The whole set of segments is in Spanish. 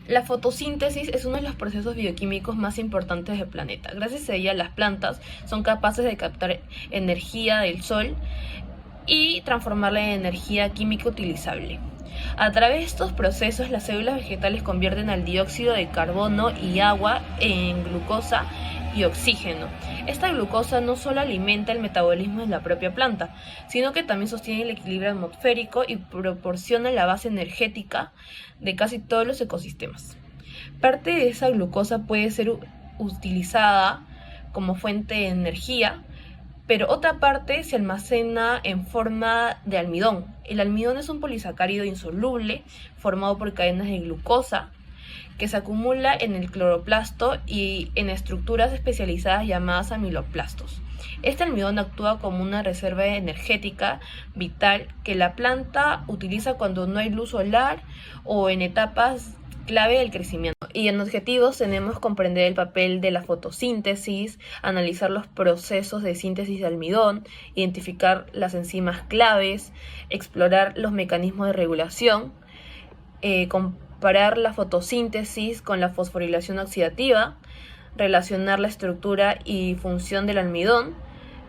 La fotosíntesis es uno de los procesos bioquímicos más importantes del planeta. Gracias a ella, las plantas son capaces de captar energía del sol y transformarla en energía química utilizable. A través de estos procesos, las células vegetales convierten el dióxido de carbono y agua en glucosa y oxígeno. Esta glucosa no solo alimenta el metabolismo de la propia planta, sino que también sostiene el equilibrio atmosférico y proporciona la base energética de casi todos los ecosistemas. Parte de esa glucosa puede ser utilizada como fuente de energía, pero otra parte se almacena en forma de almidón. El almidón es un polisacárido insoluble formado por cadenas de glucosa que se acumula en el cloroplasto y en estructuras especializadas llamadas amiloplastos. Este almidón actúa como una reserva energética vital que la planta utiliza cuando no hay luz solar o en etapas clave del crecimiento. Y en objetivos tenemos comprender el papel de la fotosíntesis, analizar los procesos de síntesis de almidón, identificar las enzimas claves, explorar los mecanismos de regulación, comparar la fotosíntesis con la fosforilación oxidativa, relacionar la estructura y función del almidón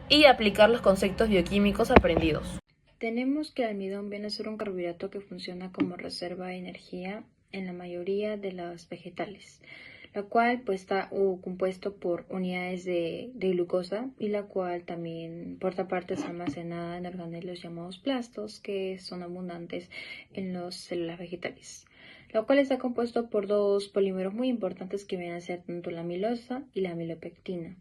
y aplicar los conceptos bioquímicos aprendidos. Tenemos que el almidón viene a ser un carbohidrato que funciona como reserva de energía en la mayoría de los vegetales, la cual está compuesto por unidades de glucosa y la cual también por otra parte es almacenada en organelos llamados plastos que son abundantes en las células vegetales, lo cual está compuesto por dos polímeros muy importantes que vienen a ser tanto la amilosa y la amilopectina.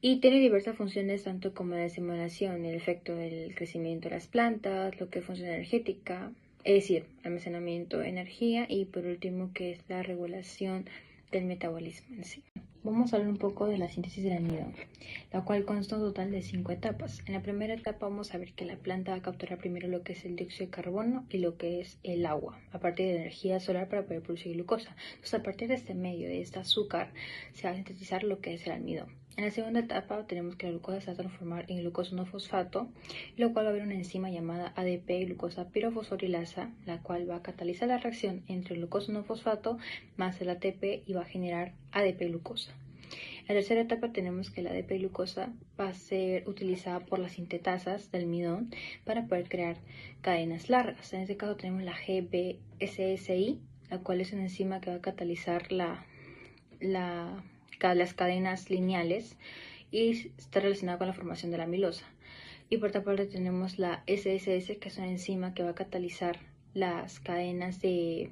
Y tiene diversas funciones, tanto como la estimulación y el efecto del crecimiento de las plantas, lo que es función energética, es decir, almacenamiento de energía, y por último, que es la regulación del metabolismo en sí. Vamos a hablar un poco de la síntesis del almidón, la cual consta un total de 5 etapas. En la primera etapa vamos a ver que la planta va a capturar primero lo que es el dióxido de carbono y lo que es el agua, a partir de energía solar para poder producir glucosa. Entonces, a partir de este medio, de este azúcar, se va a sintetizar lo que es el almidón. En la segunda etapa tenemos que la glucosa se va a transformar en glucosa 1-fosfato, lo cual va a haber una enzima llamada ADP, glucosa pirofosforilasa, la cual va a catalizar la reacción entre el glucosa 1-fosfato más el ATP y va a generar ADP-glucosa. En la tercera etapa tenemos que la ADP-glucosa va a ser utilizada por las sintetasas del almidón para poder crear cadenas largas. En este caso tenemos la GBSSI, la cual es una enzima que va a catalizar las cadenas lineales y está relacionada con la formación de la amilosa. Y por otra parte tenemos la SSS, que es una enzima que va a catalizar las cadenas de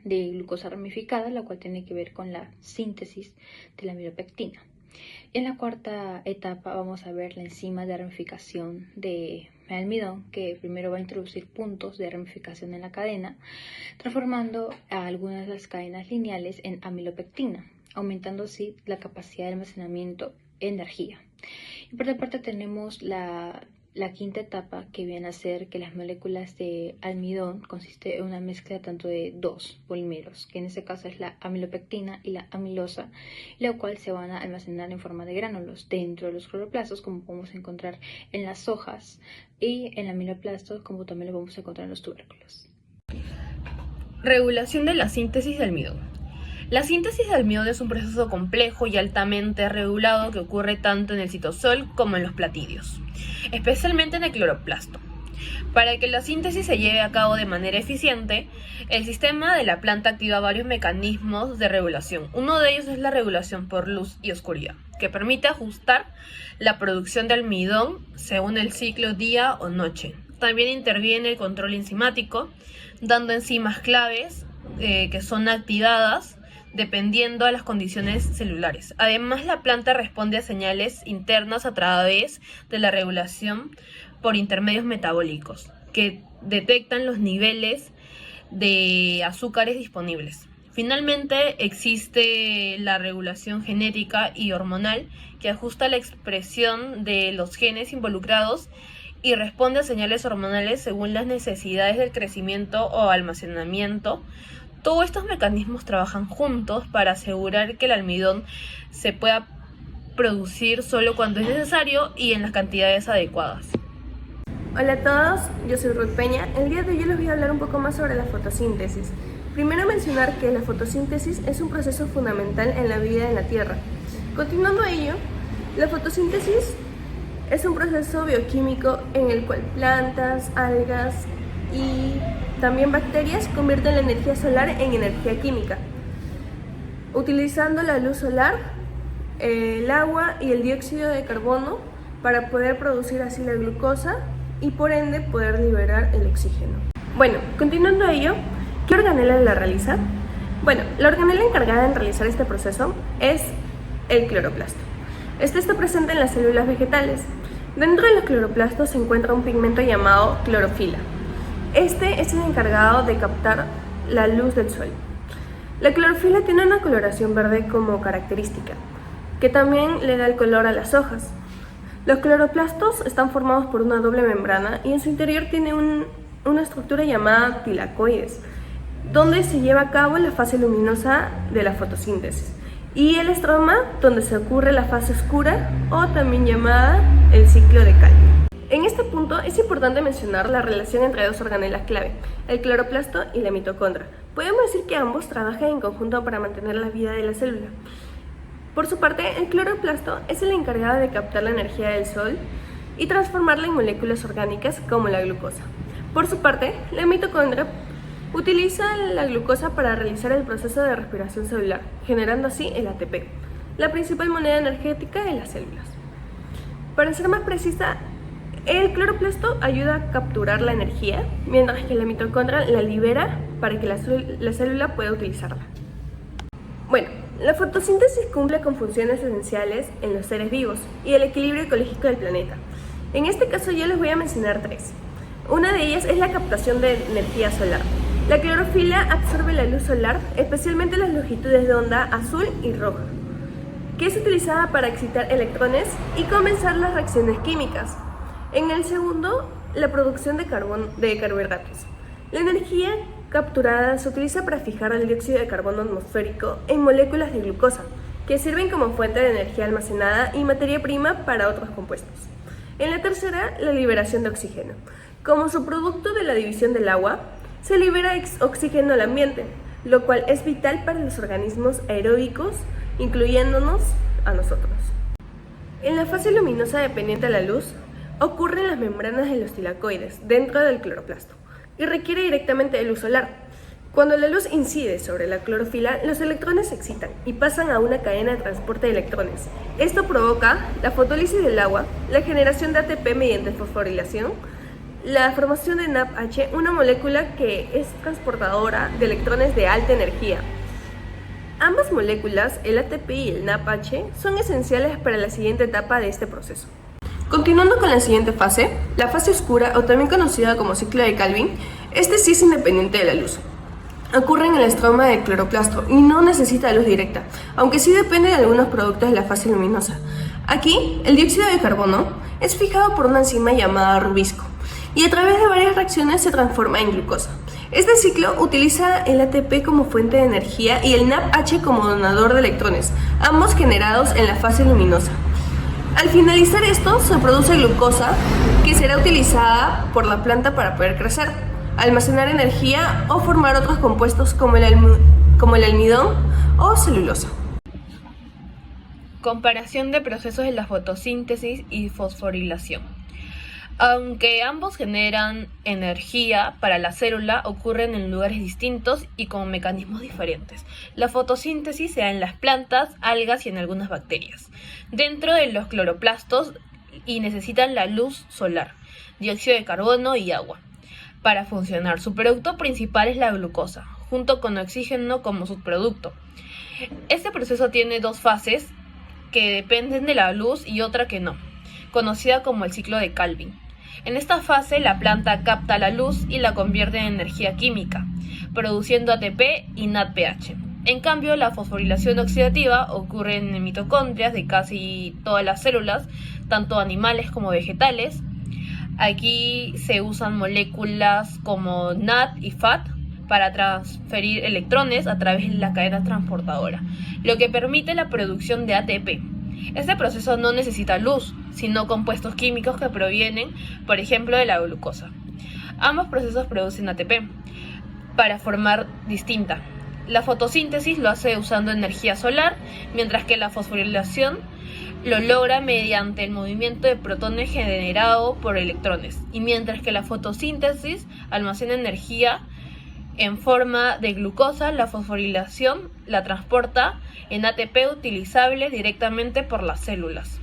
glucosa ramificada, la cual tiene que ver con la síntesis de la amilopectina. En la cuarta etapa vamos a ver la enzima de ramificación de almidón, que primero va a introducir puntos de ramificación en la cadena, transformando a algunas de las cadenas lineales en amilopectina, aumentando así la capacidad de almacenamiento de energía. Y por otra parte tenemos la quinta etapa, que viene a ser que las moléculas de almidón consiste en una mezcla tanto de dos polímeros, que en este caso es la amilopectina y la amilosa, la cual se van a almacenar en forma de gránulos dentro de los cloroplastos, como podemos encontrar en las hojas, y en el amiloplasto, como también lo vamos a encontrar en los tubérculos. Regulación de la síntesis de almidón. La síntesis de almidón es un proceso complejo y altamente regulado que ocurre tanto en el citosol como en los platidios, especialmente en el cloroplasto. Para que la síntesis se lleve a cabo de manera eficiente, el sistema de la planta activa varios mecanismos de regulación. Uno de ellos es la regulación por luz y oscuridad, que permite ajustar la producción de almidón según el ciclo día o noche. También interviene el control enzimático, dando enzimas claves que son activadas dependiendo de las condiciones celulares. Además, la planta responde a señales internas a través de la regulación por intermedios metabólicos, que detectan los niveles de azúcares disponibles. Finalmente, existe la regulación genética y hormonal, que ajusta la expresión de los genes involucrados y responde a señales hormonales según las necesidades del crecimiento o almacenamiento. Todos estos mecanismos trabajan juntos para asegurar que el almidón se pueda producir solo cuando es necesario y en las cantidades adecuadas. Hola a todos, yo soy Ruth Peña. El día de hoy les voy a hablar un poco más sobre la fotosíntesis. Primero mencionar que la fotosíntesis es un proceso fundamental en la vida en la Tierra. Continuando a ello, la fotosíntesis es un proceso bioquímico en el cual plantas, algas y también bacterias convierten la energía solar en energía química, utilizando la luz solar, el agua y el dióxido de carbono para poder producir así la glucosa y por ende poder liberar el oxígeno. Bueno, continuando a ello, ¿qué organela la realiza? Bueno, la organela encargada en realizar este proceso es el cloroplasto. Este está presente en las células vegetales. Dentro de los cloroplastos se encuentra un pigmento llamado clorofila. Este es el encargado de captar la luz del sol. La clorofila tiene una coloración verde como característica, que también le da el color a las hojas. Los cloroplastos están formados por una doble membrana y en su interior tiene una estructura llamada tilacoides, donde se lleva a cabo la fase luminosa de la fotosíntesis, y el estroma, donde se ocurre la fase oscura o también llamada el ciclo de Calvin. En este punto es importante mencionar la relación entre dos organelas clave, el cloroplasto y la mitocondria. Podemos decir que ambos trabajan en conjunto para mantener la vida de la célula. Por su parte, el cloroplasto es el encargado de captar la energía del sol y transformarla en moléculas orgánicas como la glucosa. Por su parte, la mitocondria utiliza la glucosa para realizar el proceso de respiración celular, generando así el ATP, la principal moneda energética de las células. Para ser más precisa, el cloroplasto ayuda a capturar la energía, mientras que la mitocondria la libera para que la célula pueda utilizarla. Bueno, la fotosíntesis cumple con funciones esenciales en los seres vivos y el equilibrio ecológico del planeta. En este caso yo les voy a mencionar tres. Una de ellas es la captación de energía solar. La clorofila absorbe la luz solar, especialmente las longitudes de onda azul y roja, que es utilizada para excitar electrones y comenzar las reacciones químicas. En el segundo, la producción de carbohidratos. La energía capturada se utiliza para fijar el dióxido de carbono atmosférico en moléculas de glucosa, que sirven como fuente de energía almacenada y materia prima para otros compuestos. En la tercera, la liberación de oxígeno. Como subproducto de la división del agua, se libera oxígeno al ambiente, lo cual es vital para los organismos aeróbicos, incluyéndonos a nosotros. En la fase luminosa dependiente de la luz, ocurren las membranas de los tilacoides dentro del cloroplasto y requiere directamente de luz solar. Cuando la luz incide sobre la clorofila, los electrones se excitan y pasan a una cadena de transporte de electrones. Esto provoca la fotólisis del agua, la generación de ATP mediante fosforilación, la formación de NADH, una molécula que es transportadora de electrones de alta energía. Ambas moléculas, el ATP y el NADH, son esenciales para la siguiente etapa de este proceso. Continuando con la siguiente fase, la fase oscura, o también conocida como ciclo de Calvin, este sí es independiente de la luz. Ocurre en el estroma del cloroplasto y no necesita luz directa, aunque sí depende de algunos productos de la fase luminosa. Aquí, el dióxido de carbono es fijado por una enzima llamada rubisco y a través de varias reacciones se transforma en glucosa. Este ciclo utiliza el ATP como fuente de energía y el NADH como donador de electrones, ambos generados en la fase luminosa. Al finalizar esto, se produce glucosa que será utilizada por la planta para poder crecer, almacenar energía o formar otros compuestos como el almidón o celulosa. Comparación de procesos de la fotosíntesis y fosforilación. Aunque ambos generan energía para la célula, ocurren en lugares distintos y con mecanismos diferentes. La fotosíntesis se da en las plantas, algas y en algunas bacterias, dentro de los cloroplastos, y necesitan la luz solar, dióxido de carbono y agua para funcionar. Su producto principal es la glucosa, junto con oxígeno como subproducto. Este proceso tiene dos fases que dependen de la luz y otra que no, conocida como el ciclo de Calvin. En esta fase, la planta capta la luz y la convierte en energía química, produciendo ATP y NADPH. En cambio, la fosforilación oxidativa ocurre en mitocondrias de casi todas las células, tanto animales como vegetales. Aquí se usan moléculas como NAD y FAT para transferir electrones a través de la cadena transportadora, lo que permite la producción de ATP. Este proceso no necesita luz, sino compuestos químicos que provienen, por ejemplo, de la glucosa. Ambos procesos producen ATP. para formar distinta. La fotosíntesis lo hace usando energía solar, mientras que la fosforilación lo logra mediante el movimiento de protones generado por electrones, y mientras que la fotosíntesis almacena energía en forma de glucosa, la fosforilación la transporta en ATP utilizable directamente por las células.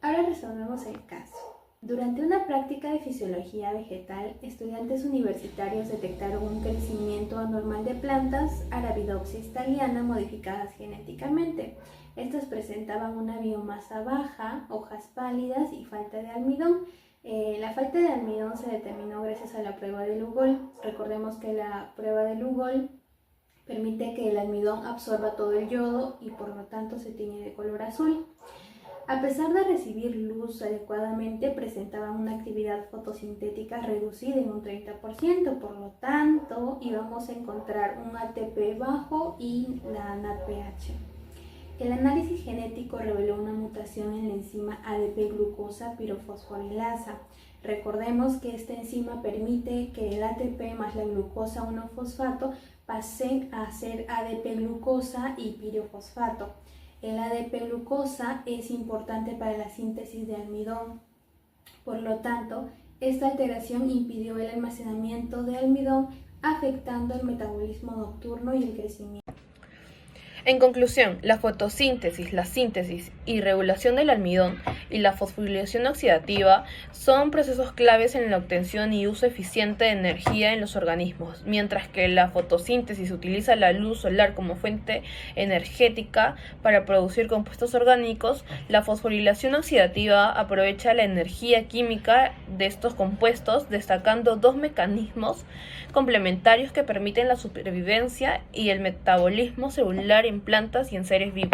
Ahora resolvemos el caso. Durante una práctica de fisiología vegetal, estudiantes universitarios detectaron un crecimiento anormal de plantas Arabidopsis thaliana modificadas genéticamente. Estas presentaban una biomasa baja, hojas pálidas y falta de almidón. La falta de almidón se determinó gracias a la prueba de Lugol. Recordemos que la prueba de Lugol permite que el almidón absorba todo el yodo y por lo tanto se tiñe de color azul. A pesar de recibir luz adecuadamente, presentaban una actividad fotosintética reducida en un 30%, por lo tanto íbamos a encontrar un ATP bajo y la NADPH. El análisis genético reveló una mutación en la enzima ADP-glucosa pirofosforilasa. Recordemos que esta enzima permite que el ATP más la glucosa 1-fosfato pasen a ser ADP-glucosa y pirofosfato. El ADP-glucosa es importante para la síntesis de almidón. Por lo tanto, esta alteración impidió el almacenamiento de almidón, afectando el metabolismo nocturno y el crecimiento. En conclusión, la fotosíntesis, la síntesis y regulación del almidón y la fosforilación oxidativa son procesos claves en la obtención y uso eficiente de energía en los organismos, mientras que la fotosíntesis utiliza la luz solar como fuente energética para producir compuestos orgánicos. La fosforilación oxidativa aprovecha la energía química de estos compuestos, destacando dos mecanismos complementarios que permiten la supervivencia y el metabolismo celular en plantas y en seres vivos.